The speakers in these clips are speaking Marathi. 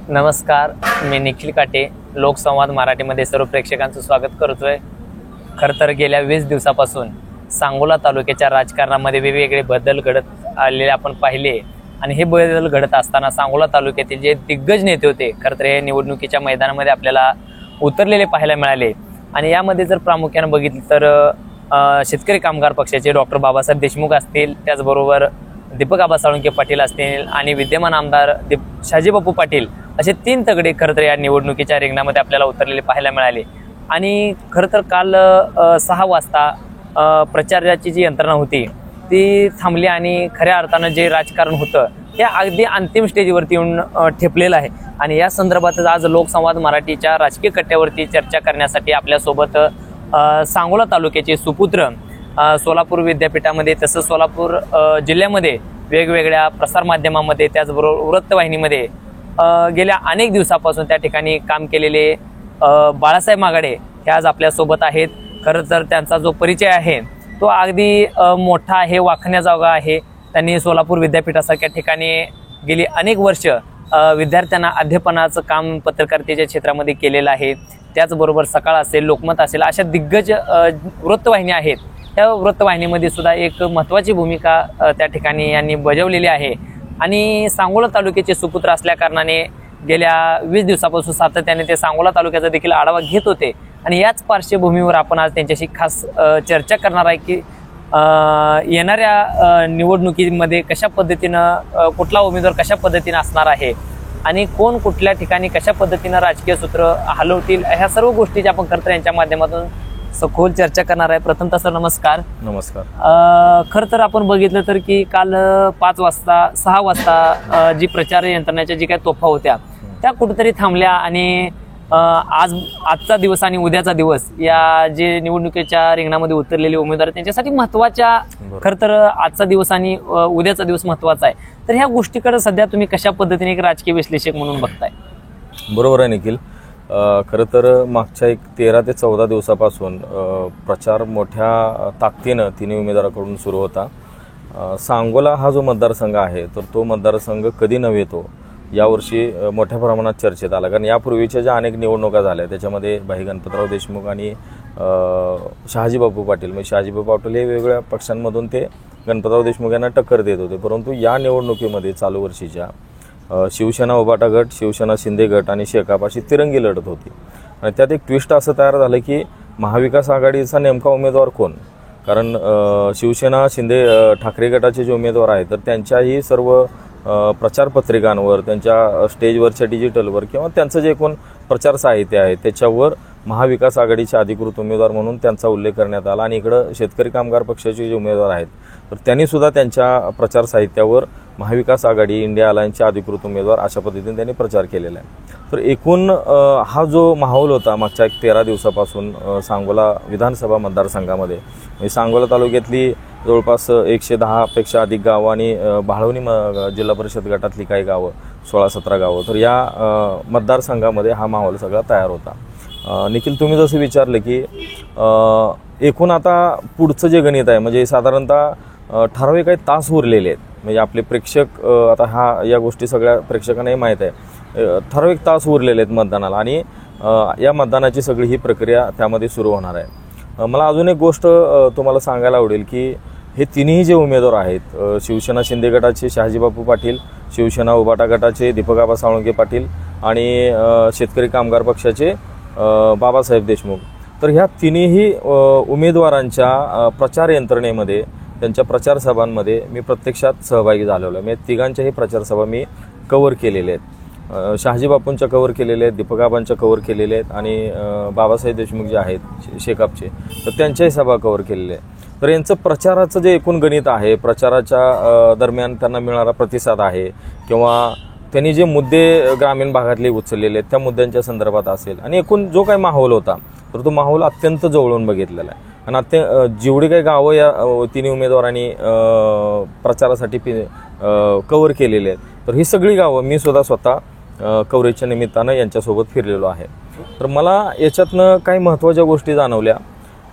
नमस्कार, मी निखिल काटे लोकसंवाद मराठीमध्ये सर्व प्रेक्षकांचं स्वागत करतोय। खरं तर गेल्या 20 दिवसापासून सांगोला तालुक्याच्या राजकारणामध्ये वेगवेगळे बदल घडत आलेले आपण पाहिले आणि हे बदल घडत असताना सांगोला तालुक्यातील जे दिग्गज नेते होते खरं तर हे निवडणुकीच्या मैदानामध्ये आपल्याला उतरलेले पाहायला मिळाले। आणि यामध्ये जर प्रामुख्याने बघितलं तर शेतकरी कामगार पक्षाचे डॉक्टर बाबासाहेब देशमुख असतील, त्याचबरोबर दीपक आबा साळुंखे पाटील असतील आणि विद्यमान आमदार शहाजीबापू पाटील असे 3 तगडे खरं तर या निवडणुकीच्या रिंगणामध्ये आपल्याला उतरलेले पाहायला मिळाले। आणि खरं तर काल 6 वाजता प्रचाराची जी यंत्रणा होती ती थांबली आणि खऱ्या अर्थानं जे राजकारण होतं हे अगदी अंतिम स्टेजवरती येऊन ठेपलेलं आहे। आणि या संदर्भातच आज लोकसंवाद मराठीच्या राजकीय कट्ट्यावरती चर्चा करण्यासाठी आपल्यासोबत सांगोला तालुक्याचे सुपुत्र सोलापूर विद्यापीठामध्ये तसंच सोलापूर जिल्ह्यामध्ये वेगवेगळ्या प्रसारमाध्यमांमध्ये त्याचबरोबर वृत्तवाहिनीमध्ये गेल्या अनेक दिवसापासून त्या ठिकाणी काम केलेले बाळासाहेब मागाडे हे आज आपल्यासोबत आहेत। खरं तर त्यांचा जो परिचय आहे तो अगदी मोठा आहे, वाखण्याजोगा आहे। त्यांनी सोलापूर विद्यापीठासारख्या ठिकाणी गेली अनेक वर्ष विद्यार्थ्यांना अध्यापनाचं काम पत्रकारितेच्या क्षेत्रामध्ये केलेलं आहे। त्याचबरोबर सकाळ असेल, लोकमत असेल अशा दिग्गज वृत्तवाहिन्या आहेत, त्या वृत्तवाहिनीमध्ये सुद्धा एक महत्त्वाची भूमिका त्या ठिकाणी यांनी बजावलेली आहे। आणि सांगोला तालुक्याचे सुपुत्र असल्या कारणाने गेल्या 20 दिवसापासून सातत्याने ते सांगोला तालुक्याचा देखील आढावा घेत होते। आणि याच पार्श्वभूमीवर आपण आज त्यांच्याशी खास चर्चा करणार आहे की येणाऱ्या निवडणुकीमध्ये कशा पद्धतीनं कुठला उमेदवार कशा पद्धतीनं असणार आहे आणि कोण कुठल्या ठिकाणी कशा पद्धतीनं राजकीय सूत्र हलवतील, ह्या सर्व गोष्टी आपण खरं तर यांच्या माध्यमातून सखोल चर्चा करणार आहे। प्रथमतः सर नमस्कार। नमस्कार। खरं तर आपण बघितलं तर की काल 6 वाजता जी प्रचार यंत्रणेच्या जी काही तोफा होत्या त्या कुठेतरी थांबल्या आणि आजचा दिवस आणि उद्याचा दिवस या जे निवडणुकीच्या रिंगणामध्ये उतरलेले उमेदवार त्यांच्यासाठी महत्त्वाच्या खरं तर आजचा दिवस आणि उद्याचा दिवस महत्त्वाचा आहे। तर ह्या गोष्टीकडे सध्या तुम्ही कशा पद्धतीने एक राजकीय विश्लेषक म्हणून बघताय? बरोबर आहे निखिल। खरं तर मागच्या 13 ते 14 दिवसापासून प्रचार मोठ्या ताकदीनं तिन्ही उमेदवाराकडून सुरू होता। सांगोला हा जो मतदारसंघ आहे तर तो मतदारसंघ कधी नव्हे तो यावर्षी मोठ्या प्रमाणात चर्चेत आला, कारण यापूर्वीच्या ज्या अनेक निवडणुका झाल्या त्याच्यामध्ये भाई गणपतराव देशमुख आणि शहाजीबापू पाटील म्हणजे शहाजीबापू पाटील हे वेगवेगळ्या पक्षांमधून ते गणपतराव देशमुख यांना टक्कर देत होते। परंतु या निवडणुकीमध्ये चालू वर्षीच्या शिवसेना उबाटा गट, शिवसेना शिंदे गट आणि शेकाप अशी तिरंगी लढत होती। आणि त्यात एक ट्विस्ट असं तयार झालं की महाविकास आघाडीचा नेमका उमेदवार कोण, कारण शिवसेना शिंदे ठाकरे गटाचे जे उमेदवार आहेत तर त्यांच्याही सर्व प्रचार पत्रिकांवर, त्यांच्या स्टेजवरच्या डिजिटलवर किंवा त्यांचं जे एकूण प्रचार साहित्य आहे त्याच्यावर महाविकास आघाडीचे अधिकृत उमेदवार म्हणून त्यांचा उल्लेख करण्यात आला। आणि इकडं शेतकरी कामगार पक्षाचे जे उमेदवार आहेत तर त्यांनी सुद्धा त्यांच्या प्रचार साहित्यावर महाविकास आघाडी, इंडिया अलायन्सचे अधिकृत उमेदवार अशा पद्धतीने त्यांनी प्रचार केलेला आहे। तर एकूण हा जो माहोल होता मागच्या 13 दिवसापासून सांगोला विधानसभा मतदारसंघामध्ये, म्हणजे सांगोला तालुक्यातली जवळपास 110 पेक्षा अधिक गावं आणि भाळवणी जिल्हा परिषद गटातली काही गावं 16-17 गावं, तर या मतदारसंघामध्ये हा माहोल सगळा तयार होता। निखिल, तुम्ही जसं विचारलं की एकूण आता पुढचं जे गणित आहे म्हणजे साधारणतः ठराविक काही तास उरलेले आहेत, म्हणजे आपले प्रेक्षक आता या गोष्टी सगळ्या प्रेक्षकांनाही माहीत आहे, ठराविक तास उरलेले आहेत मतदानाला आणि या मतदानाची सगळी ही प्रक्रिया त्यामध्ये सुरू होणार आहे। मला अजून एक गोष्ट तुम्हाला सांगायला आवडेल की हे तिन्ही जे उमेदवार आहेत, शिवसेना शिंदे गटाचे शहाजीबापू पाटील, शिवसेना उबाटा गटाचे दीपक आबा साळुंखे पाटील आणि शेतकरी कामगार पक्षाचे बाबासाहेब देशमुख, तर ह्या तिन्ही उमेदवारांच्या प्रचार यंत्रणेमध्ये, त्यांच्या प्रचार सभांमध्ये मी प्रत्यक्षात सहभागी झालेलो आहे। म्हणजे तिघांच्याही प्रचार सभा मी कव्हर केलेल्या आहेत, शहाजीबापूंच्या कव्हर केलेल्या आहेत, दीपक आबांच्या कव्हर केलेल्या आहेत आणि बाबासाहेब देशमुख जे आहेत शेकापचे तर त्यांच्याही सभा कव्हर केलेल्या आहेत। तर यांचं प्रचाराचं जे एकूण गणित आहे, प्रचाराच्या दरम्यान त्यांना मिळणारा प्रतिसाद आहे किंवा त्यांनी जे मुद्दे ग्रामीण भागातले उचललेले आहेत त्या मुद्द्यांच्या संदर्भात असेल आणि एकूण जो काही माहोल होता तर तो माहोल अत्यंत जवळून बघितलेला आहे। आणि जेवढी काही गावं या तिन्ही उमेदवारांनी प्रचारासाठी कव्हर केलेली आहेत तर ही सगळी गावं मी स्वतः कव्हरेजच्या निमित्तानं यांच्यासोबत फिरलेलो आहे। तर मला याच्यातनं काही महत्त्वाच्या गोष्टी जाणवल्या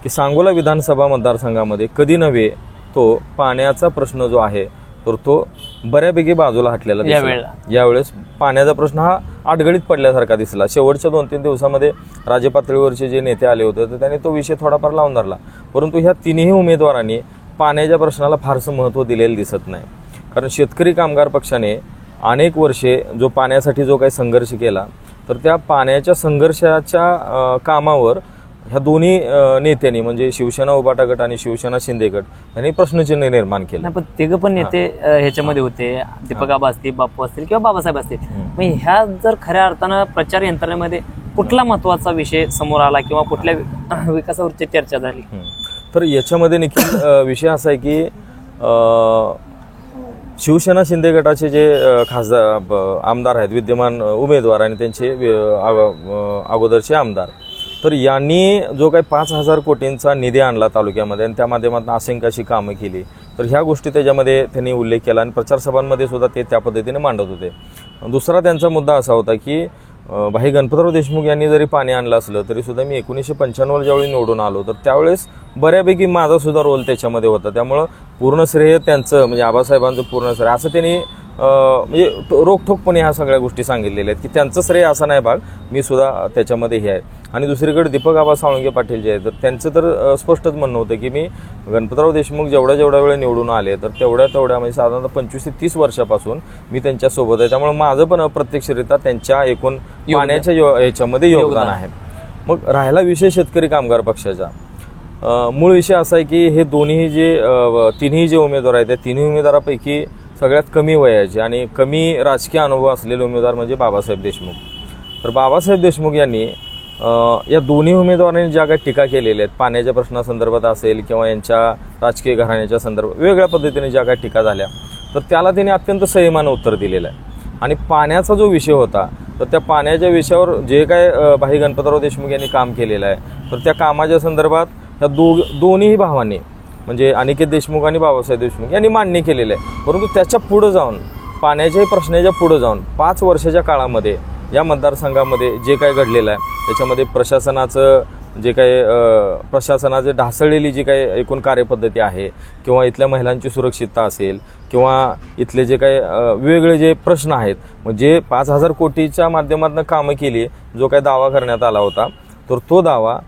की सांगोला विधानसभा मतदारसंघामध्ये कधी नव्हे तो पाण्याचा प्रश्न जो आहे तर तो बऱ्यापैकी बाजूला हटलेला दिसला. यावेळेस पाण्याचा प्रश्न हा अडगळीत पडल्यासारखा दिसला. शेवटच्या 2-3 दिवसामध्ये राज्य पातळीवरचे जे नेते आले होते तर त्यांनी तो विषय थोडाफार लावून धरला, परंतु ह्या तिन्ही उमेदवारांनी पाण्याच्या प्रश्नाला फारसं महत्त्व दिलेलं दिसत नाही. कारण शेतकरी कामगार पक्षाने अनेक वर्षे जो पाण्यासाठी जो काही संघर्ष केला, तर त्या पाण्याच्या संघर्षाच्या कामावर ह्या दोन्ही नेत्यांनी म्हणजे शिवसेना उभाटा गट आणि शिवसेना शिंदे गट यांनी प्रश्नचिन्ह निर्माण केलं. पण तिघ पण नेते ह्याच्यामध्ये होते, दीपक आबा असतील, बापू असतील किंवा बाबासाहेब असतील. मग ह्या जर खऱ्या अर्थानं प्रचार यंत्रणेमध्ये कुठला महत्वाचा विषय समोर आला किंवा कुठल्या विकासावरची चर्चा झाली? तर याच्यामध्ये निखिल विषय असा आहे की शिवसेना शिंदे गटाचे जे खासदार आमदार आहेत, विद्यमान उमेदवार आणि त्यांचे अगोदरचे आमदार, तर यांनी जो काही 5,000 कोटींचा निधी आणला तालुक्यामध्ये आणि त्या माध्यमातून असंख्य अशी कामं केली, तर ह्या गोष्टी त्याच्यामध्ये त्यांनी उल्लेख केला आणि प्रचार सभांमध्ये सुद्धा ते त्या पद्धतीने मांडत होते. दुसरा त्यांचा मुद्दा असा होता की भाई गणपतराव देशमुख यांनी जरी पाणी आणलं असलं तरी सुद्धा मी 1995 ज्यावेळी निवडून आलो तर त्यावेळेस बऱ्यापैकी माझा सुद्धा रोल त्याच्यामध्ये होता, त्यामुळं पूर्ण श्रेय त्यांचं म्हणजे आबासाहेबांचं पूर्ण श्रेय असं त्यांनी म्हणजे रोखठोकपणे ह्या सगळ्या गोष्टी सांगितलेल्या आहेत की त्यांचं श्रेय असा नाही भाग, मी सुद्धा त्याच्यामध्ये हे आहे. आणि दुसरीकडे दीपक आबा साळुंखे पाटील जे आहेत तर त्यांचं तर स्पष्टच म्हणणं होतं की मी गणपतराव देशमुख जेवढ्या वेळ निवडून आले तर तेवढ्या म्हणजे साधारणतः 25 ते 30 वर्षापासून मी त्यांच्यासोबत आहे, त्यामुळे माझं पण अप्रत्यक्षरित्या त्यांच्या एकूण पाण्याच्या याच्यामध्ये योगदान आहे. मग राहिला विषय शेतकरी कामगार पक्षाचा, मूळ विषय असा आहे की हे दोन्ही जे तिन्ही जे उमेदवार आहेत त्या तिन्ही उमेदवारापैकी सगळ्यात कमी वयाचे आणि कमी राजकीय अनुभव असलेले उमेदवार म्हणजे बाबासाहेब देशमुख. तर बाबासाहेब देशमुख यांनी या दोन्ही उमेदवारांनी ज्या काही टीका केलेल्या आहेत पाण्याच्या प्रश्नासंदर्भात असेल किंवा यांच्या राजकीय घराण्याच्या संदर्भात वेगवेगळ्या पद्धतीने ज्या काही टीका झाल्या तर त्याला त्यांनी अत्यंत संयमानं उत्तर दिलेलं आहे. आणि पाण्याचा जो विषय होता तर त्या पाण्याच्या विषयावर जे काय भाई गणपतराव देशमुख यांनी काम केलेलं आहे तर त्या कामाच्या संदर्भात ह्या दोन्ही भावांनी म्हणजे अनिकेत देशमुख आणि बाबासाहेब देशमुख यांनी मान्य केलेलं आहे. परंतु त्याच्या पुढं जाऊन पाण्याच्याही प्रश्नाच्या पुढं जाऊन 5 वर्षाच्या काळामध्ये या मतदारसंघामध्ये जे काय घडलेलं आहे त्याच्यामध्ये प्रशासनाचं जे काही प्रशासनाचे ढासळलेली जी काही एकूण कार्यपद्धती आहे किंवा इथल्या महिलांची सुरक्षितता असेल किंवा इथले जे काही वेगवेगळे जे प्रश्न आहेत, म्हणजे 5,000 कोटीच्या माध्यमातून कामं केली जो काही दावा करण्यात आला होता तर तो दावा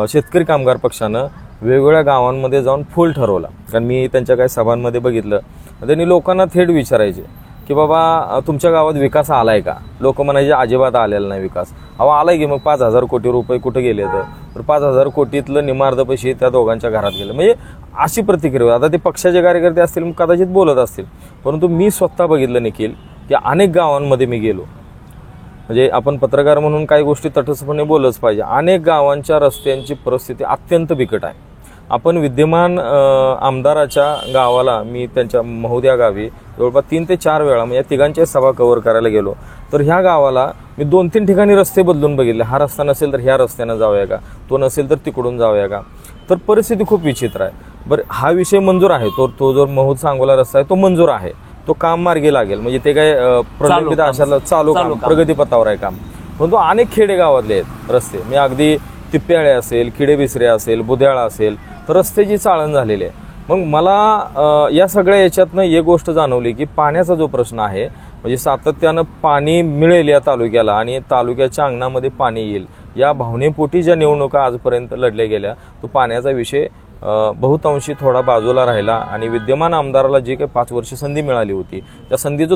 शेतकरी कामगार पक्षानं वेगवेगळ्या गावांमध्ये जाऊन फुल ठरवला. कारण मी त्यांच्या काही सभांमध्ये बघितलं त्यांनी लोकांना थेट विचारायचे की बाबा तुमच्या गावात विकास आलाय का? लोक म्हणायचे अजिबात आलेला नाही विकास. अहो आलाय की मग 5,000 कोटी रुपये कुठे गेले तर 5,000 कोटीतलं निम्मार्ध पैसे त्या दोघांच्या घरात गेले. म्हणजे अशी प्रतिक्रिया. आता ते पक्षाचे कार्यकर्ते असतील मग कदाचित बोलत असतील, परंतु मी स्वतः बघितलं निखिल की अनेक गावांमध्ये मी गेलो. म्हणजे आपण पत्रकार म्हणून काही गोष्टी तटस्थपणे बोलच पाहिजे. अनेक गावांच्या रस्त्यांची परिस्थिती अत्यंत बिकट आहे. आपण विद्यमान आमदाराच्या गावाला मी त्यांच्या महोदया गावी जवळपास 3 ते 4 वेळा म्हणजे तिघांच्या सभा कव्हर करायला गेलो तर ह्या गावाला मी 2-3 ठिकाणी रस्ते बदलून बघितले. हा रस्ता नसेल तर ह्या रस्त्यानं जाऊया का, तो नसेल तर तिकडून जाऊया का. तर परिस्थिती खूप विचित्र आहे. बरं हा विषय मंजूर आहे, तो जो महूद सांगोला रस्ता आहे तो मंजूर आहे, तो काम मार्गी लागेल म्हणजे ते काय प्रलंबित अशाला चालू प्रगतीपथावर आहे काम. परंतु अनेक खेडेगावातले आहेत रस्ते, मी अगदी तिप्प्याळे असेल, किडेबिसरे असेल, बुध्याळा असेल तर रस्त्याची चाळण झालेली आहे. मग मला या सगळ्या याच्यातनं एक गोष्ट जाणवली की पाण्याचा जो प्रश्न आहे म्हणजे सातत्यानं पाणी मिळेल या तालुक्याला आणि तालुक्याच्या अंगणामध्ये पाणी येईल या भावनेपोटी ज्या निवडणुका आजपर्यंत लढल्या गेल्या तो पाण्याचा विषय बहुतांशी थोडा बाजूला राहिला. आणि विद्यमान आमदाराला जी काही 5 वर्ष संधी मिळाली होती त्या संधीचं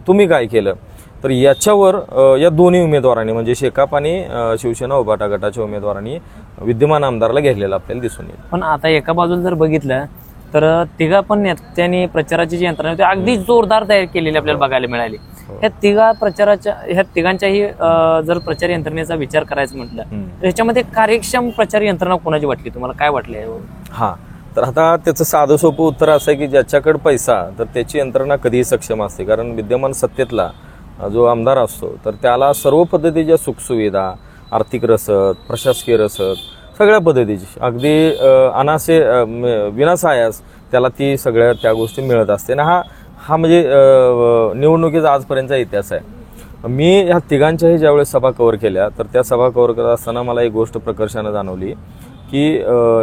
तुम्ही काय केलं तर याच्यावर या दोन्ही उमेदवारांनी म्हणजे शेकाप आणि शिवसेना उभाटा गटाच्या उमेदवारांनी विद्यमान आमदाराला घेतलेला आपल्याला दिसून येईल. पण आता एका बाजूला जर बघितलं तर तिघा पण नेत्यांनी प्रचाराची जी यंत्रणा होती अगदी जोरदार तयार केलेली आपल्याला बघायला मिळाली. ह्या तिघांच्याही जर प्रचार यंत्रणेचा विचार करायचा म्हटलं तर ह्याच्यामध्ये कार्यक्षम प्रचार यंत्रणा कोणाची वाटली तुम्हाला, काय वाटले? हा तर आता त्याचं साधं सोपं उत्तर असं आहे की ज्याच्याकडे पैसा तर त्याची यंत्रणा कधीही सक्षम असते. कारण विद्यमान सत्तेतला जो आमदार असतो तर त्याला सर्व पद्धतीच्या सुखसुविधा, आर्थिक रसद, प्रशासकीय रसद सगळ्या पद्धतीची अगदी अनासे विनासायास त्याला ती सगळ्या त्या गोष्टी मिळत असते. आणि हा म्हणजे निवडणुकीचा आजपर्यंतचा इतिहास आहे. मी ह्या तिघांच्याही ज्यावेळेस सभा कव्हर केल्या तर त्या सभा कव्हर करत असताना मला एक गोष्ट प्रकर्षानं जाणवली की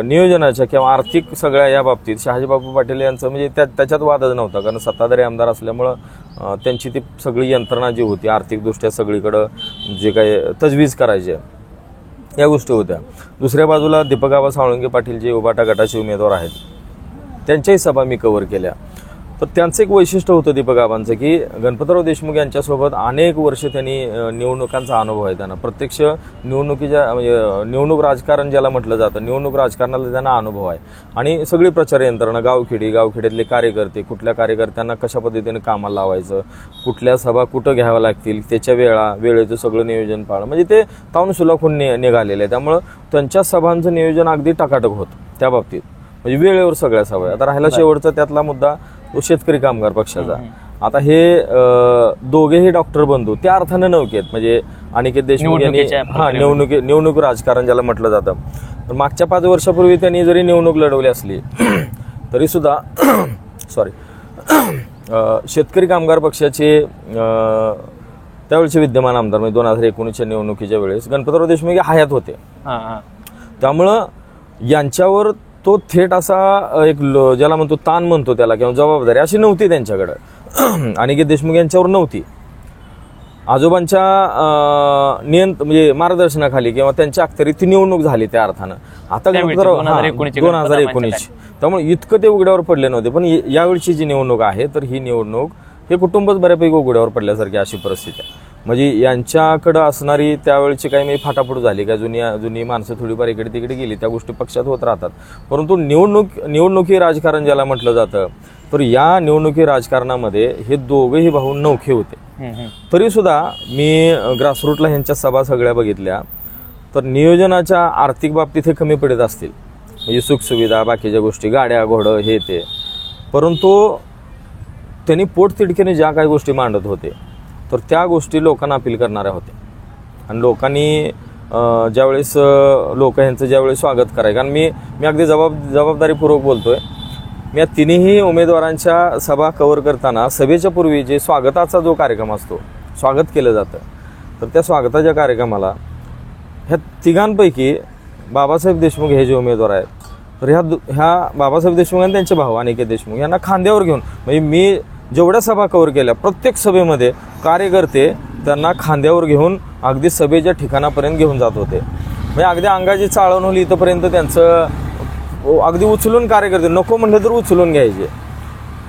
नियोजनाच्या किंवा आर्थिक सगळ्या या बाबतीत शहाजीबापू पाटील यांचं म्हणजे त्याच्यात वादच नव्हता, कारण सत्ताधारी आमदार असल्यामुळं त्यांची ती सगळी यंत्रणा जी होती आर्थिकदृष्ट्या सगळीकडं जे काही तजवीज करायचे या गोष्टी होत्या. दुसऱ्या बाजूला दीपक आबा साळुंखे पाटील जे उबाटा गटाचे उमेदवार आहेत त्यांच्याही सभा मी कव्हर केल्या. तर त्यांचं एक वैशिष्ट्य होतं दीपक आबांचं की गणपतराव देशमुख यांच्यासोबत अनेक वर्ष त्यांनी निवडणुकांचा अनुभव आहे. त्यांना प्रत्यक्ष निवडणुकीच्या म्हणजे निवडणूक राजकारण ज्याला म्हटलं जातं, निवडणूक राजकारणाला त्यांना अनुभव आहे. आणि सगळी प्रचार यंत्रणा, गावखेड्यातले कार्यकर्ते, कुठल्या कार्यकर्त्यांना कशा पद्धतीने कामाला लावायचं, कुठल्या सभा कुठं घ्याव्या लागतील, त्याच्या वेळेचं सगळं नियोजन पाळणं, म्हणजे ते ताऊन सुलाखून निघालेलं आहे. त्यामुळं त्यांच्या सभांचं नियोजन अगदी टकाटक होतं त्या बाबतीत, म्हणजे वेळेवर सगळ्या सभा. आता राहिला शेवटचा त्यातला मुद्दा तो शेतकरी कामगार पक्षाचा. आता हे दोघेही डॉक्टर बंधू त्या अर्थानं नौकेत, म्हणजे अनिकेत देशमुख यांनी निवडणूक राजकारण ज्याला म्हटलं जातं. तर मागच्या 5 वर्षापूर्वी त्यांनी जरी निवडणूक लढवली असली तरी सुद्धा शेतकरी कामगार पक्षाचे त्यावेळेचे विद्यमान आमदार म्हणजे 2019च्या निवडणुकीच्या वेळेस गणपतराव देशमुख हयात होते. त्यामुळं यांच्यावर तो थेट असा एक ज्याला म्हणतो ताण म्हणतो त्याला किंवा जबाबदारी अशी नव्हती त्यांच्याकडं, अनिकेत देशमुख यांच्यावर नव्हती. आजोबांच्या म्हणजे मार्गदर्शनाखाली किंवा त्यांच्या अखत्यारीत ती निवडणूक झाली त्या अर्थानं. आता 2019 त्यामुळे इतकं ते उघड्यावर पडले नव्हते. पण यावेळची जी निवडणूक आहे तर ही निवडणूक हे कुटुंबच बऱ्यापैकी उघड्यावर पडल्यासारखी अशी परिस्थिती आहे. म्हणजे यांच्याकडं असणारी त्यावेळची काही म्हणजे फाटाफूट झाली का, जुनी माणसं थोडीफार इकडे तिकडे गेली, त्या गोष्टी पक्षात होत राहतात. परंतु निवडणुकी राजकारण ज्याला म्हटलं जातं तर या निवडणुकी राजकारणामध्ये हे दोघेही भाऊ नौखे होते. तरी सुद्धा मी ग्रासरूटला ह्यांच्या सभा सगळ्या बघितल्या तर नियोजनाच्या आर्थिक बाबतीत हे कमी पडत असतील, म्हणजे सुखसुविधा बाकीच्या गोष्टी, गाड्या घोडं हे ते, परंतु त्यांनी पोटतिडकीने ज्या काही गोष्टी मांडत होते तर त्या गोष्टी लोकांना अपील करणाऱ्या होत्या. आणि लोकांनी ज्यावेळेस लोक ह्यांचं ज्यावेळेस स्वागत करायचं, कारण मी अगदी जबाबदारीपूर्वक बोलतोय, मी या तिन्ही उमेदवारांच्या सभा कव्हर करताना सभेच्या पूर्वी जे स्वागताचा जो कार्यक्रम असतो, स्वागत केलं जातं, तर त्या स्वागताच्या कार्यक्रमाला ह्या तिघांपैकी बाबासाहेब देशमुख हे जे उमेदवार आहेत तर ह्या बाबासाहेब देशमुख आणि त्यांचे भाऊ अनिकेत देशमुख यांना खांद्यावर घेऊन, म्हणजे मी जेवढ्या सभा कव्हर केल्या प्रत्येक सभेमध्ये कार्यकर्ते त्यांना खांद्यावर घेऊन अगदी सभेच्या ठिकाणापर्यंत घेऊन जात होते. म्हणजे अगदी अंगाची चाळण होली इथंपर्यंत त्यांचं अगदी उचलून कार्यकर्ते नको म्हटलं तर उचलून घ्यायचे.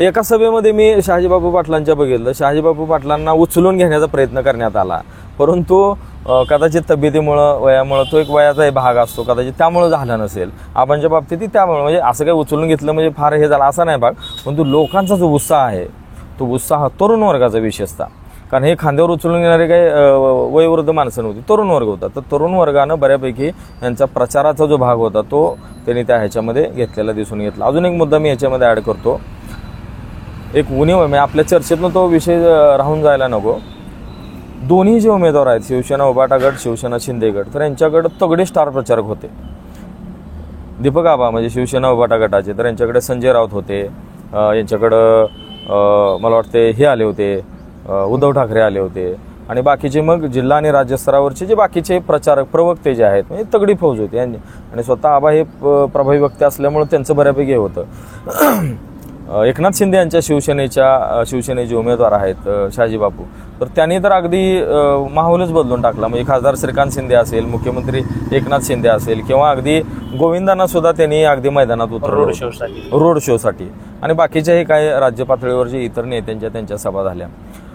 एका सभेमध्ये मी शहाजीबापू पाटलांच्या बघितलं, शहाजीबापू पाटलांना उचलून घेण्याचा प्रयत्न करण्यात आला, परंतु कदाचित तब्येतीमुळं वयामुळं तो एक वयाचा भाग असतो, कदाचित त्यामुळं झाला नसेल. आबांच्या बाबतीत त्यामुळे म्हणजे असं काही उचलून घेतलं म्हणजे फार हे झालं असा नाही भाग, परंतु लोकांचा जो उत्साह आहे तो उत्साह तरुण वर्गाचा विशेषतः, कारण हे खांद्यावर उचलून घेणारे काही वयोवृद्ध माणसं नव्हती, तरुण वर्ग होता. तर तरुण वर्गानं बऱ्यापैकी यांचा प्रचाराचा जो भाग होता तो त्यांनी त्या ह्याच्यामध्ये घेतलेला दिसून घेतला. अजून एक मुद्दा मी ह्याच्यामध्ये ॲड करतो, एक उणीव म्हणजे आपल्या चर्चेतनं तो विषय राहून जायला नको. दोन्ही जे उमेदवार आहेत, शिवसेना उबाटा गट, शिवसेना शिंदे गट, तर यांच्याकडे तगडे स्टार प्रचारक होते. दीपक आबा म्हणजे शिवसेना उबाटा गटाचे, तर यांच्याकडे संजय राऊत होते, यांच्याकडं मला वाटते हे आले होते, उद्धव ठाकरे आले होते, आणि बाकीचे मग जिल्हा आणि राज्यस्तरावरचे जे बाकीचे प्रचारक प्रवक्ते जे आहेत म्हणजे तगडी फौज होती यांनी. आणि स्वतः आबा हे प्रभावी वक्ते असल्यामुळे त्यांचं बऱ्यापैकी होतं. एकनाथ शिंदे यांच्या शिवसेनेचे उमेदवार आहेत शहाजीबापू, तर त्यांनी तर अगदी माहोलच बदलून टाकला. म्हणजे खासदार श्रीकांत शिंदे असेल, मुख्यमंत्री एकनाथ शिंदे असेल, किंवा अगदी गोविंदांना सुद्धा त्यांनी अगदी मैदानात उतरवलं रोड शोसाठी. आणि बाकीच्याही काही राज्य पातळीवरचे इतर नेत्यांच्या त्यांच्या सभा झाल्या.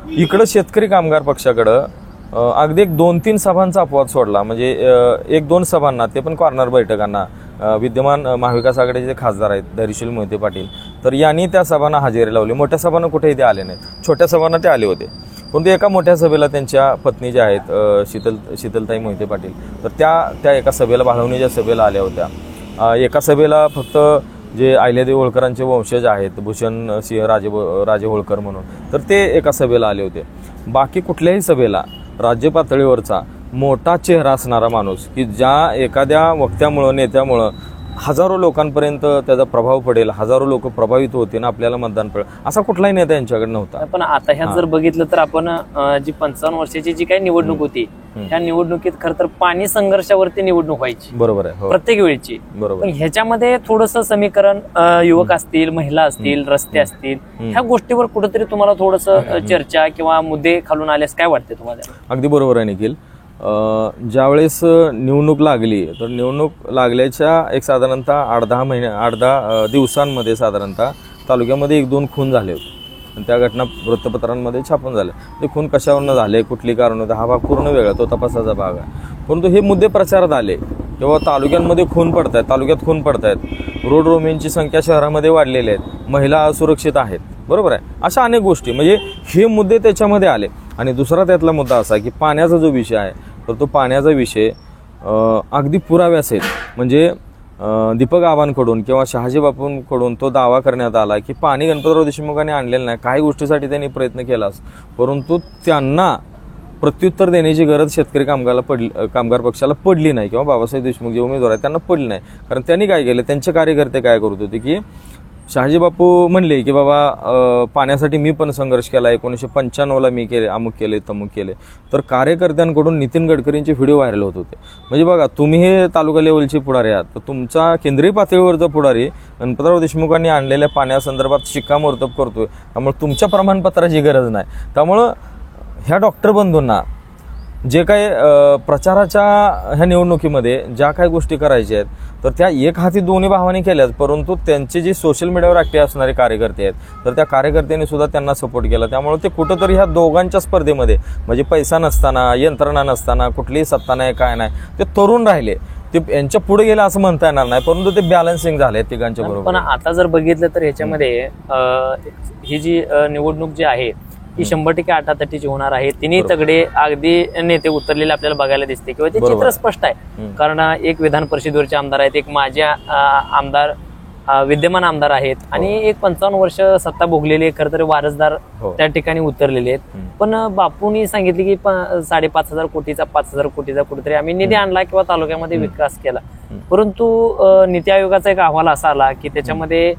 इकडं शेतकरी कामगार पक्षाकडं अगदी 2-3 सभांचा अपवाद सोडला, म्हणजे 1-2 सभांना, ते पण कॉर्नर बैठकांना विद्यमान महाविकास आघाडीचे जे खासदार आहेत धैर्यशील मोहिते पाटील, तर यांनी त्या सभांना हजेरी लावली. मोठ्या सभांना कुठेही ते आले नाहीत, छोट्या सभांना ते आले होते. परंतु एका मोठ्या सभेला त्यांच्या पत्नी ज्या आहेत शीतलताई मोहिते पाटील, तर त्या एका सभेला, बाळवणीच्या सभेला आल्या होत्या. एका सभेला फक्त जे अहिल्यादेवी होळकरांचे वंशज आहेत, भूषण सिंह राजे होळकर म्हणून, तर ते एका सभेला आले होते. बाकी कुठल्याही सभेला राज्य पातळीवरचा मोठा चेहरा असणारा माणूस, की ज्या एखाद्या वक्त्यामुळं नेत्यामुळं हजारो लोकांपर्यंत त्याचा प्रभाव पडेल, हजारो लोक प्रभावित होतील, आपल्याला मतदान पडेल, असा कुठलाही नेता यांच्याकडे नव्हता. पण आता ह्यात जर बघितलं तर आपण जी 55 वर्षाची जी काही निवडणूक होती त्या निवडणुकीत खरं तर पाणी संघर्षावरती निवडणूक व्हायची, बरोबर आहे, हो. प्रत्येक वेळची. बरोबर. पण ह्याच्यामध्ये थोडंसं समीकरण, युवक असतील, महिला असतील, रस्ते असतील, ह्या गोष्टीवर कुठेतरी तुम्हाला थोडंसं चर्चा किंवा मुद्दे खालून आल्यास काय वाटते तुम्हाला? अगदी बरोबर आहे निखिल. ज्यावेळेस निवडणूक लागली तर निवडणूक लागल्याच्या एक साधारणतः 8-10 दिवसांमध्ये साधारणतः तालुक्यामध्ये 1-2 खून झाले होते आणि त्या घटना वृत्तपत्रांमध्ये छापून झाल्या. ते खून कशावरनं झाले, कुठली कारण होते, हा भाग पूर्ण वेगळा, तो तपासाचा भाग आहे. परंतु हे मुद्दे प्रचारात आले तेव्हा तालुक्यांमध्ये खून पडत आहेत, तालुक्यात खून पडत आहेत, रोड रोमिंगची संख्या शहरामध्ये वाढलेली आहेत, महिला असुरक्षित आहेत, बरोबर आहे, अशा अनेक गोष्टी, म्हणजे हे मुद्दे त्याच्यामध्ये आले. आणि दुसरा त्यातला मुद्दा असा की पाण्याचा जो विषय आहे तर तो पाण्याचा विषय अगदी पुराव्यासहित म्हणजे दीपक आबांकडून किंवा शहाजी बापूंकडून तो दावा करण्यात आला की पाणी गणपतराव देशमुखांनी आणलेलं नाही. काही गोष्टीसाठी त्यांनी प्रयत्न केलाच, परंतु त्यांना प्रत्युत्तर देण्याची गरज शेतकरी कामगार पक्षाला पडली नाही किंवा बाबासाहेब देशमुख जे उमेदवार आहेत त्यांना पडली नाही. कारण त्यांनी काय केलं, त्यांचे कार्यकर्ते काय करत होते की शहाजी बापू म्हणले की बाबा पाण्यासाठी मी पण संघर्ष केला, 1995ला मी केले, अमुक केले, तमुक केले. तर कार्यकर्त्यांकडून नितीन गडकरींचे व्हिडिओ व्हायरल होत होते. म्हणजे बघा, तुम्ही हे तालुका लेवलचे पुढारी आहात, तर तुमचा केंद्रीय पातळीवरचा पुढारी गणपतराव देशमुखांनी आणलेल्या पाण्यासंदर्भात शिक्कामोर्तब करतोय, त्यामुळे तुमच्या प्रमाणपत्राची गरज नाही. त्यामुळं ह्या डॉक्टर बंधूंना जे काही प्रचाराच्या ह्या निवडणुकीमध्ये ज्या काही गोष्टी करायच्या आहेत तर त्या एक हाती दोन्ही भावांनी केल्याच, परंतु त्यांचे जे सोशल मीडियावर ॲक्टिव्ह असणारे कार्यकर्ते आहेत तर त्या कार्यकर्त्यांनी सुद्धा त्यांना सपोर्ट केला. त्यामुळे ते कुठंतरी ह्या दोघांच्या स्पर्धेमध्ये म्हणजे पैसा नसताना, यंत्रणा नसताना, कुठलीही सत्ता नाही, काय नाही, ते तरुण राहिले, ते यांच्या पुढे गेलं असं म्हणता येणार नाही, परंतु ते बॅलन्सिंग झाले तिघांच्या बरोबर. पण आता जर बघितलं तर ह्याच्यामध्ये ही जी निवडणूक जी आहे ही 100% आटातटीची होणार आहे. तिन्ही तगडे अगदी नेते उतरलेले आपल्याला बघायला दिसते किंवा ते चित्र स्पष्ट आहे. कारण एक विधान परिषदेवरचे आमदार आहेत, एक माजी आमदार, विद्यमान आमदार आहेत आणि एक 55 वर्ष सत्ता भोगलेले खरं तर वारसदार त्या ठिकाणी उतरलेले आहेत. पण बापूंनी सांगितले की 5,500 कोटीचा 5,000 कोटीचा कुठेतरी आम्ही निधी आणला किंवा तालुक्यामध्ये विकास केला. परंतु नीती आयोगाचा एक अहवाल असा आला की त्याच्यामध्ये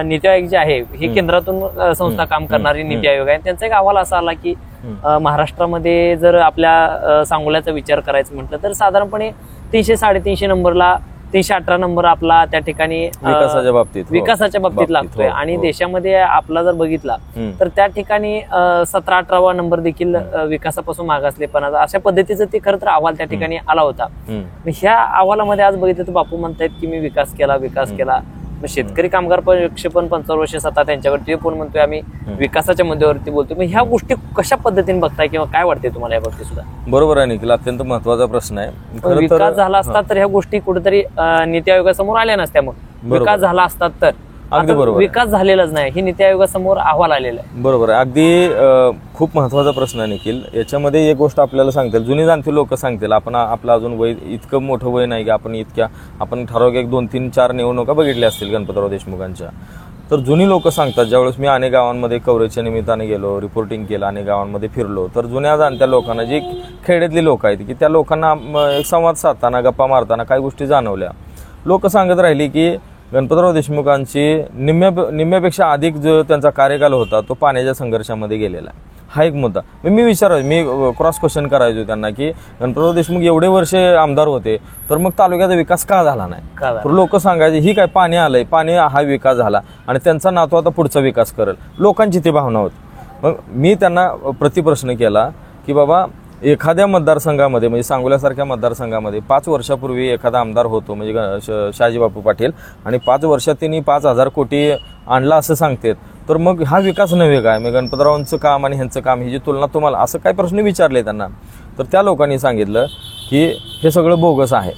नीती आयोग जे आहे ही केंद्रातून संस्था काम करणारी नीती आयोग आहे, त्यांचा एक अहवाल असा आला की महाराष्ट्रामध्ये जर आपल्या सांगोल्याचा विचार करायचा म्हटलं तर साधारणपणे 300-350 नंबरला 318 नंबर आपला त्या ठिकाणी विकासाच्या बाबतीत लागतोय. आणि देशामध्ये आपला जर बघितला तर त्या ठिकाणी 17-18वा नंबर देखील विकासापासून मागासलेपणा, अशा पद्धतीचं ते खरं तर अहवाल त्या ठिकाणी आला होता. ह्या अहवालामध्ये आज बघितलं तर बापू म्हणतायत की मी विकास केला. शेतकरी कामगार पक्ष पण 55 वर्ष सत्ता त्यांच्यावरती पण म्हणतोय आम्ही विकासाच्या मुद्द्यावरती बोलतोय. मग ह्या गोष्टी कशा पद्धतीने बघताय किंवा काय वाटते तुम्हाला या बाबतीत सुद्धा? बरोबर आहे निखिल, अत्यंत महत्वाचा प्रश्न आहे. विकास झाला असता तर ह्या गोष्टी कुठेतरी नीती आयोगासमोर आल्या नसत्या. मग विकास झाला असतात तर अगदी बरोबर, विकास झालेलाच नाही, ही नीती आयोगासमोर अहवाल आलेला आहे. बरोबर आहे, अगदी खूप महत्वाचा प्रश्न आहे निखिल. याच्यामध्ये एक गोष्ट आपल्याला सांगतील, जुनी जाणती लोक सांगतील, आपलं अजून वय इतकं मोठं वय नाही की आपण ठराविक 1, 2, 3, 4 निवडणुका बघितल्या असतील गणपतराव देशमुखांच्या. तर जुनी लोक सांगतात, ज्यावेळेस मी अनेक गावांमध्ये कव्हरेजच्या निमित्ताने गेलो, रिपोर्टिंग केलं, अनेक गावांमध्ये फिरलो, तर जुन्या जाणत्या लोकांना, जी खेड्यातली लोक आहेत की त्या लोकांना संवाद साधताना, गप्पा मारताना काही गोष्टी जाणवल्या. लोक सांगत राहिली की गणपतराव देशमुखांची निम्म्यापेक्षा अधिक जो त्यांचा कार्यकाल होता तो पाण्याच्या संघर्षामध्ये गेलेला आहे. हा एक मुद्दा मी क्रॉस क्वेश्चन करायचो त्यांना की गणपतराव देशमुख एवढे वर्ष आमदार होते तर मग तालुक्याचा विकास का झाला नाही? तर लोक सांगायचे ही काय पाणी आलंय, पाणी हा विकास झाला आणि त्यांचा नातू आता पुढचा विकास करेल, लोकांची ती भावना होती. मग मी त्यांना प्रतिप्रश्न केला की बाबा, एखाद्या मतदारसंघामध्ये म्हणजे सांगोल्यासारख्या मतदारसंघामध्ये 5 वर्षापूर्वी एखादा आमदार होतो म्हणजे शहाजी बापू पाटील आणि 5 वर्षात त्यांनी 5,000 कोटी आणला असं सांगतात, तर मग हा विकास नव्हे काय? मग गणपतरावांचं काम आणि ह्यांचं काम ही जी तुलना तुम्हाला, असं काही प्रश्न विचारले त्यांना. तर त्या लोकांनी सांगितलं की हे सगळं बोगस आहे.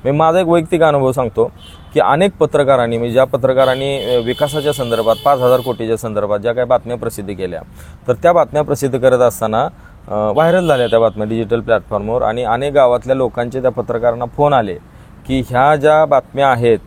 मी माझा एक वैयक्तिक अनुभव सांगतो की अनेक पत्रकारांनी, म्हणजे ज्या पत्रकारांनी विकासाच्या संदर्भात 5,000 कोटीच्या संदर्भात ज्या काही बातम्या प्रसिद्ध केल्या, तर त्या बातम्या प्रसिद्ध करत असताना व्हायरल झाल्या त्या बातम्या डिजिटल प्लॅटफॉर्मवर आणि अनेक गावातल्या लोकांचे त्या पत्रकारांना फोन आले की ह्या ज्या बातम्या आहेत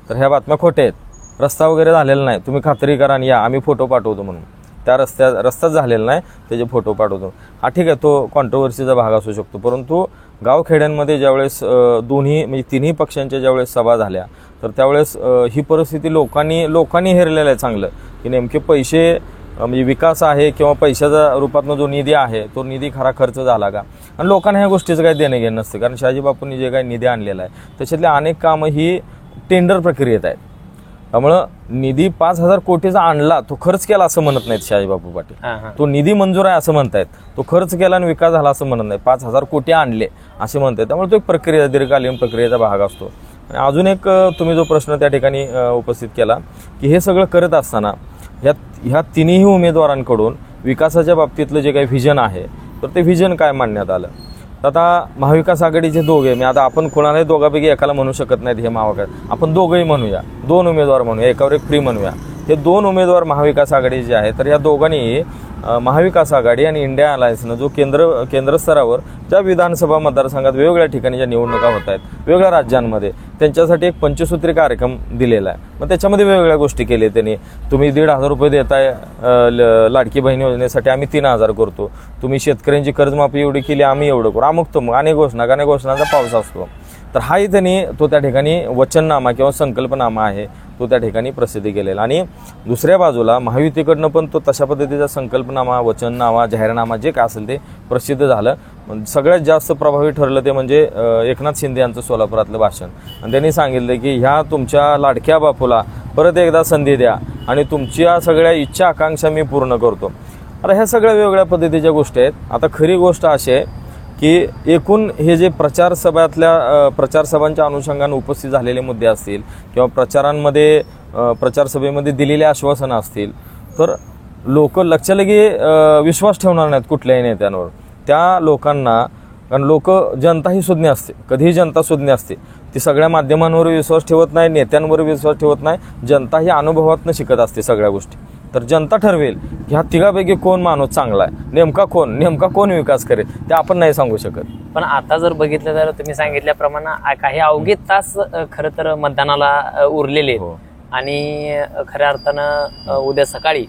तर ह्या बातम्या खोट्या आहेत, रस्ता वगैरे झालेला नाही, तुम्ही खात्री करा आणि या, आम्ही फोटो पाठवतो म्हणून. त्या रस्त्यात झालेला नाही त्याचे फोटो पाठवतो. हा ठीक आहे, तो कॉन्ट्रोवर्सीचा भाग असू शकतो, परंतु गावखेड्यांमध्ये ज्यावेळेस दोन्ही म्हणजे तिन्ही पक्षांच्या ज्यावेळेस सभा झाल्या तर त्यावेळेस ही परिस्थिती लोकांनी हेरलेलं आहे चांगलं, की नेमके पैसे म्हणजे विकास आहे किंवा पैशाच्या रूपातनं जो निधी आहे तो निधी खरा खर्च झाला का, आणि लोकांना ह्या गोष्टीचं काही देणं घेणं नसतं. कारण शहाजी बापूंनी जे काही निधी आणलेला आहे त्याच्यातले अनेक कामं ही टेंडर प्रक्रियेत आहेत. त्यामुळं निधी 5,000 कोटीचा आणला, तो खर्च केला असं म्हणत नाहीत शहाजी बापू पाटील. तो निधी मंजूर आहे असं म्हणतायत, तो खर्च केला आणि विकास झाला असं म्हणत नाही. 5,000 कोटी आणले असे म्हणतात. त्यामुळे तो एक प्रक्रिया, दीर्घकालीन प्रक्रियेचा भाग असतो. आणि अजून एक तुम्ही जो प्रश्न त्या ठिकाणी उपस्थित केला की हे सगळं करत असताना ह्या तिन्ही उमेदवारांकडून विकासाच्या बाबतीतलं जे काही व्हिजन आहे तर ते व्हिजन काय मांडण्यात आलं. आता महाविकास आघाडीचे दोघे, मी आता आपण कोणालाही दोघापैकी एकाला म्हणू शकत नाहीत हे महाविकास, आपण दोघंही म्हणूया, 2 उमेदवार म्हणूया, एकावर एक फ्री म्हणूया. हे 2 उमेदवार महाविकास आघाडी जे आहे तर या दोघांनी महाविकास आघाडी आणि इंडिया अलायन्सनं जो केंद्र स्तरावर ज्या विधानसभा मतदारसंघात वेगवेगळ्या ठिकाणी ज्या निवडणुका होत आहेत वेगवेगळ्या राज्यांमध्ये त्यांच्यासाठी एक पंचसूत्री कार्यक्रम दिलेला आहे. मग त्याच्यामध्ये वेगवेगळ्या गोष्टी केल्या त्यांनी. तुम्ही 1,500 रुपये देताय लाडकी बहीण योजनेसाठी, आम्ही 3,000 करतो. तुम्ही शेतकऱ्यांची कर्जमाफी एवढी केली, आम्ही एवढं करू, अमुक तमुक अनेक घोषणांचा पाऊस असतो. तर हाही त्यांनी तो त्या ठिकाणी वचननामा किंवा संकल्पनामा आहे तो त्या ठिकाणी प्रसिद्ध केलेला. आणि दुसऱ्या बाजूला महायुतीकडनं पण तो तशा पद्धतीचा संकल्पनामा, वचननामा, जाहीरनामा जे काय असेल ते प्रसिद्ध झालं. सगळ्यात जास्त प्रभावी ठरलं ते म्हणजे एकनाथ शिंदे यांचं सोलापुरातलं भाषण. आणि त्यांनी सांगितलं की ह्या तुमच्या लाडक्या बापूला परत एकदा संधी द्या आणि तुमच्या सगळ्या इच्छा आकांक्षा मी पूर्ण करतो. आता ह्या सगळ्या वेगवेगळ्या पद्धतीच्या गोष्टी आहेत. आता खरी गोष्ट अशी आहे की एकूण हे जे प्रचारसभांच्या अनुषंगाने उपस्थित झालेले मुद्दे असतील किंवा प्रचारसभेमध्ये दिलेली आश्वासनं असतील तर लोक लक्षलगी विश्वास ठेवणार नाहीत कुठल्याही नेत्यांवर. त्या लोकांना, कारण जनता ही सुज्ञ असते, कधीही जनता सुज्ञ असते, ती सगळ्या माध्यमांवर विश्वास ठेवत नाही, नेत्यांवर विश्वास ठेवत नाही. जनता ही अनुभवातनं शिकत असते सगळ्या गोष्टी. तर जनता ठरवेल की ह्या तिघापैकी कोण माणूस चांगला आहे, नेमका कोण विकास करेल ते आपण नाही सांगू शकत. पण आता जर बघितलं तर तुम्ही सांगितल्याप्रमाणे काही अवघे तास खरं तर मतदानाला उरलेले आहेत. आणि खऱ्या अर्थानं उद्या सकाळी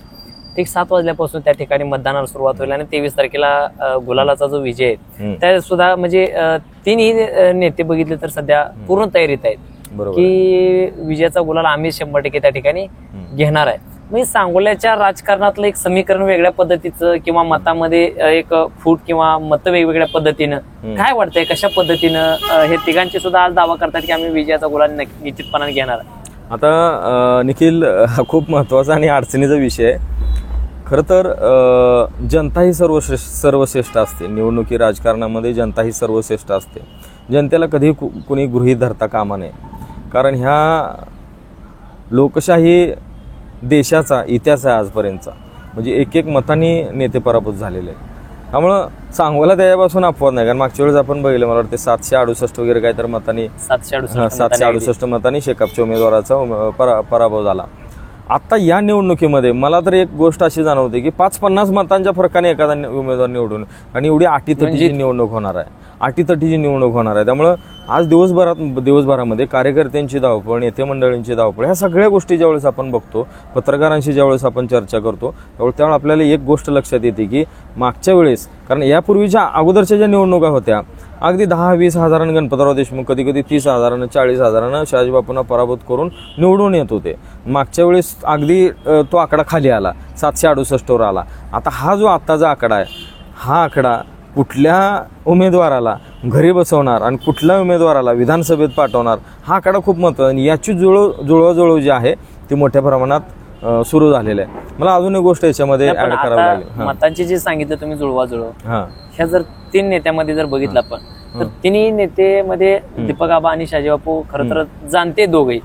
ठीक 7 वाजल्यापासून त्या ठिकाणी मतदानाला सुरुवात होईल आणि 23 तारखेला गुलालाचा जो विजय आहे त्या सुद्धा म्हणजे तिन्ही नेते बघितले तर सध्या पूर्ण तयारीत आहेत की विजयाचा गुलाल आम्ही 100% त्या ठिकाणी घेणार आहे. म्हणजे सांगोल्याच्या राजकारणातलं एक समीकरण वेगळ्या पद्धतीचं किंवा मतामध्ये एक फूट किंवा मत वेगवेगळ्या पद्धतीनं काय वाटतंय, कशा पद्धतीनं हे तिघांचे सुद्धा आज दावा करतात की आम्ही विजयाचा गुलाल निश्चितपणाने घेणार आहे. आता निखिल, हा खूप महत्वाचा आणि अडचणीचा विषय आहे. खरं तर जनता ही सर्वश्रेष्ठ असते. निवडणुकी राजकारणामध्ये जनता ही सर्वश्रेष्ठ असते. जनतेला कधी कुणी गृहीत धरता कामा नये. कारण ह्या लोकशाही देशाचा इतिहास आहे आजपर्यंतचा. म्हणजे एक मतांनी नेते पराभूत झालेले आहेत. त्यामुळं सांगोला त्याच्यापासून अपवाद नाही. कारण मागच्या वेळेस आपण बघितलं, मला वाटतं 768 वगैरे काय तर मतांनी 768 मतांनी शेकापच्या उमेदवाराचा पराभव झाला. आता या निवडणुकीमध्ये मला तर एक गोष्ट अशी जाणवते की 50-50 मतांच्या फरकाने एखादा उमेदवार निवडून, आणि एवढी अटीतटीची निवडणूक होणार आहे. त्यामुळं आज दिवसभरामध्ये कार्यकर्त्यांची धावपळ, नेते मंडळींची धावपळ, ह्या सगळ्या गोष्टी ज्यावेळेस आपण बघतो, पत्रकारांशी ज्यावेळेस आपण चर्चा करतो त्यावेळेस आपल्याला एक गोष्ट लक्षात येते की मागच्या वेळेस, कारण यापूर्वीच्या अगोदरच्या ज्या निवडणुका होत्या अगदी 10-20 हजारांनी गणपतराव देशमुख, कधी 30,000, 40,000 शहाजी बापूंना पराभूत करून निवडून येत होते. मागच्या वेळेस अगदी तो आकडा खाली आला, 768वर आला. आता हा जो आत्ताचा आकडा आहे, हा आकडा कुठल्या उमेदवाराला घरी बसवणार आणि कुठल्या उमेदवाराला विधानसभेत पाठवणार, हा आकडा खूप महत्त्वाचा. आणि याची जुळवाजुळव जी आहे ती मोठ्या प्रमाणात सुरू झालेलं आहे. मला अजून एक गोष्ट याच्यामध्ये ऍड करावी लागेल. मतांची जे सांगितलं तुम्ही जुळवाजुळव, ह्या जर 3 नेत्यामध्ये जर बघितलं आपण तर तिन्ही नेतेमध्ये दीपक आबा आणि शहाजी बापू खरं तर जाणते दोघे.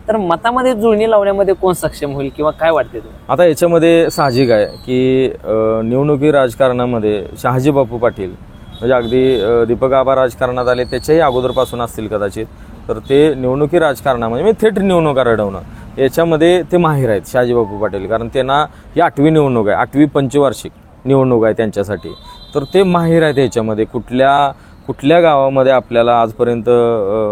तर मतामध्ये जुळणी लावण्यामध्ये कोण सक्षम होईल किंवा काय वाटते तुम्हाला? आता याच्यामध्ये साहजिक आहे की निवडणुकी राजकारणामध्ये शहाजी बापू पाटील म्हणजे अगदी दीपक आबा राजकारणात आले त्याच्याही अगोदरपासून असतील कदाचित, तर ते निवडणुकी राजकारणामध्ये म्हणजे थेट निवडणुका लढवणं याच्यामध्ये ते माहीर आहेत शहाजी बापू पाटील. कारण त्यांना ही 8वी निवडणूक आहे, 8वी पंचवार्षिक निवडणूक आहे त्यांच्यासाठी. तर ते माहीर आहेत याच्यामध्ये. कुठल्या गावामध्ये आपल्याला आजपर्यंत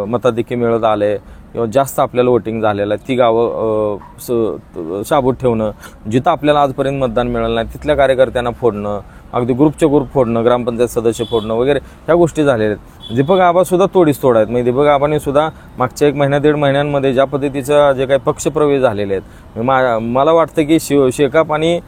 मताधिक्य मिळत आले किंवा जास्त आपल्याला वोटिंग झालेलं आहे ती गावं शाबूत ठेवणं, जिथं आपल्याला आजपर्यंत मतदान मिळालं नाही तिथल्या कार्यकर्त्यांना फोडणं, अगदी ग्रुपचे ग्रुप फोडणं, ग्रामपंचायत सदस्य फोडणं वगैरे ह्या गोष्टी झालेल्या आहेत. दीपक आबा सुद्धा तोडीस तोड आहेत. म्हणजे दीपक आबाने सुद्धा मागच्या 1 महिन्या 1.5 महिन्यांमध्ये ज्या पद्धतीचं जे काही पक्षप्रवेश झालेले आहेत, मला वाटतं की शेकाप आणि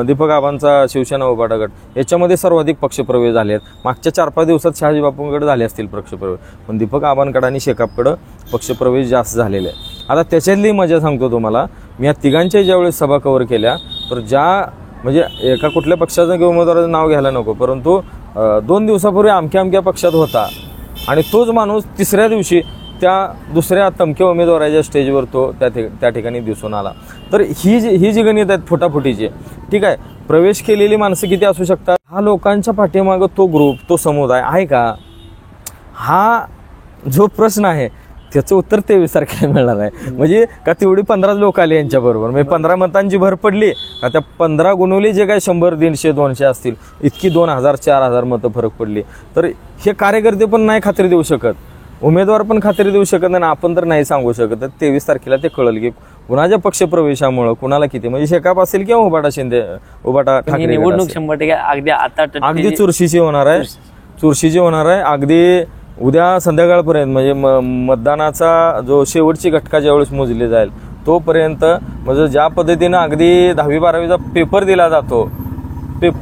दीपक आबांचा शिवसेना उभाटा गट याच्यामध्ये सर्वाधिक पक्षप्रवेश झाले आहेत. मागच्या 4-5 दिवसात शहाजी बापूंकडे झाले असतील पक्षप्रवेश, पण दीपक आबांकडे आणि शेकापकडं पक्षप्रवेश जास्त झालेले आहे. आता त्याच्यातली मजा सांगतो तुम्हाला. मी या तिघांच्या ज्यावेळेस सभा कव्हर केल्या तर म्हणजे एका कुठल्या पक्षाचं किंवा उमेदवाराचं नाव घ्यायला नको, परंतु 2 दिवसापूर्वी अमक्या पक्षात होता आणि तोच माणूस तिसऱ्या दिवशी त्या दुसऱ्या तमक्या उमेदवाराच्या स्टेजवर तो त्या ठिकाणी दिसून आला. तर ही जी गणित आहेत फुटाफुटीची, ठीक आहे, प्रवेश केलेली माणसं किती असू शकतात, हा लोकांच्या पाठीमागं तो ग्रुप तो समुदाय आहे का, हा जो प्रश्न आहे त्याचं उत्तर 23 तारखेला मिळणार आहे. म्हणजे का तेवढी 15 लोक आले यांच्याबरोबर, म्हणजे 15 मतांची भर पडली का त्या 15 गुणवली जे काय 100, 150, 200 असतील इतकी 2000, 4000 मतं फरक पडली. तर हे कार्यकर्ते पण नाही खात्री देऊ शकत, उमेदवार पण खात्री देऊ शकत नाही, आपण तर नाही सांगू शकत. 23 तारखेला ते कळलं की कुणाच्या पक्षप्रवेशामुळे कुणाला किती, म्हणजे शेकाप असेल किंवा उभाटा ठाकरे निवडणूक 100% अगदी चुरशीची होणार आहे. अगदी उद्या संध्याकाळपर्यंत म्हणजे मतदानाचा जो शेवटची घटका ज्यावेळेस मोजली जाईल तोपर्यंत, म्हणजे ज्या पद्धतीनं अगदी 10वी-12वीचा पेपर दिला जातो,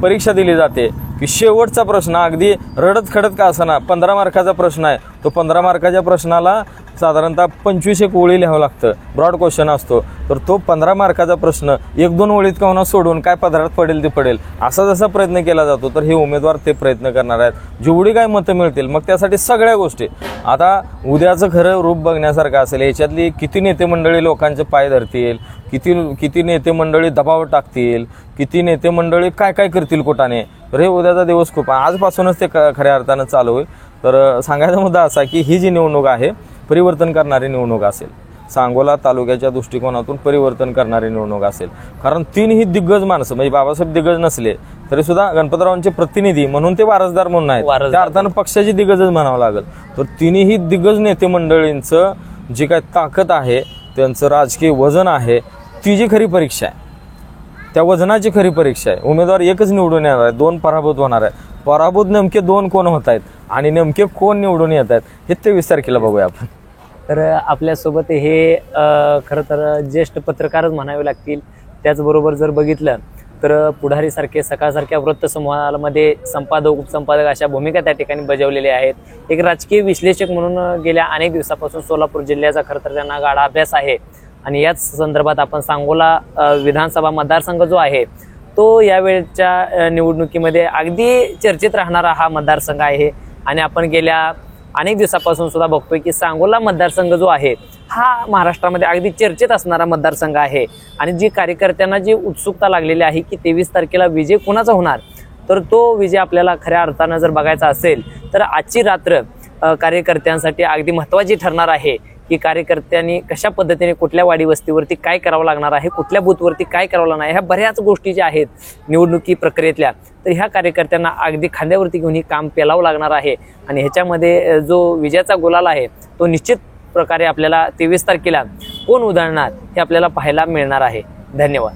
परीक्षा दिली जाते की शेवटचा प्रश्न अगदी रडत खडत का असेना 15 मार्काचा प्रश्न आहे, तो 15 मार्काच्या प्रश्नाला साधारणतः 25 ओळी लिहावं लागतं, ब्रॉड क्वेश्चन असतो. तर तो 15 मार्काचा प्रश्न 1-2 ओळीत का होणार सोडून काय पदरात पडेल ते पडेल असा जसा प्रयत्न केला जातो, तर हे उमेदवार ते प्रयत्न करणार आहेत. जेवढी काय मतं मिळतील मग त्यासाठी सगळ्या गोष्टी. आता उद्याचं खरं रूप बघण्यासारखं असेल, याच्यातली किती नेते मंडळी लोकांचे पाय धरतील, किती नेते मंडळी दबाव टाकतील, किती नेते मंडळी काय काय करतील कोटाने, तर हे उद्याचा दिवस खूप आजपासूनच ते खऱ्या अर्थानं चालू होईल. तर सांगायचा मुद्दा असा की ही जी निवडणूक आहे परिवर्तन करणारी निवडणूक असेल, सांगोला तालुक्याच्या दृष्टिकोनातून परिवर्तन करणारी निवडणूक असेल. कारण 3ही दिग्गज माणसं, म्हणजे बाबासाहेब दिग्गज नसले तरी सुद्धा गणपतरावांचे प्रतिनिधी म्हणून ते वारसदार म्हणून आहेत, त्या अर्थानं पक्षाची दिग्गजच म्हणावं लागेल. तर 3ही दिग्गज नेते मंडळींचं जी काय ताकद आहे, त्यांचं राजकीय वजन आहे, ती जी खरी परीक्षा आहे, त्या वजनाची खरी परीक्षा आहे. उमेदवार एकच निवडून येणार आहे, 2 पराभूत होणार आहे. पराभूत नेमके 2 कोण होत आहेत आणि नेमके कोण निवडून येत आहेत हे 23 तारखेला बघूया आपण. तर आपल्यासोबत हे खरं तर ज्येष्ठ पत्रकारच म्हणावे लागतील. त्याचबरोबर जर बघितलं तर पुढारीसारखे सकाळसारख्या वृत्तसमूहामध्ये संपादक उपसंपादक अशा भूमिका त्या ठिकाणी बजावलेल्या आहेत. एक राजकीय विश्लेषक म्हणून गेल्या अनेक दिवसापासून सोलापूर जिल्ह्याचा खरं तर त्यांना गाढा अभ्यास आहे. आणि याच संदर्भात आपण सांगोला विधानसभा मतदारसंघ जो आहे तो यावेळच्या निवडणुकीमध्ये अगदी चर्चेत राहणारा हा मतदारसंघ आहे. आणि आपण गेल्या अनेक दिवसापासून सुद्धा बघतोय की सांगोला मतदारसंघ जो आहे हा महाराष्ट्रामध्ये अगदी चर्चेत असणारा मतदारसंघ आहे. आणि जी कार्यकर्त्यांना जी उत्सुकता लागलेली आहे की 23 तारखेला विजय कोणाचा होणार, तर तो विजय आपल्याला खऱ्या अर्थानं जर बघायचा असेल तर आजची रात्र कार्यकर्त्यांसाठी अगदी महत्त्वाची ठरणार आहे की कार्यकर्त्यांनी कशा पद्धतीने कुठल्या वाडी वस्तीवरती काय करावं लागणार आहे, कुठल्या बूथवरती काय करावं लागणार आहे, ह्या बऱ्याच गोष्टी ज्या आहेत निवडणुकी प्रक्रियेतल्या, तर ह्या कार्यकर्त्यांना अगदी खांद्यावरती घेऊन ही काम पेलावं लागणार आहे. आणि ह्याच्यामध्ये जो विजयाचा गुलाल आहे तो निश्चित प्रकारे आपल्याला 23 तारखेला कोण उधळणार हे आपल्याला पाहायला मिळणार आहे. धन्यवाद.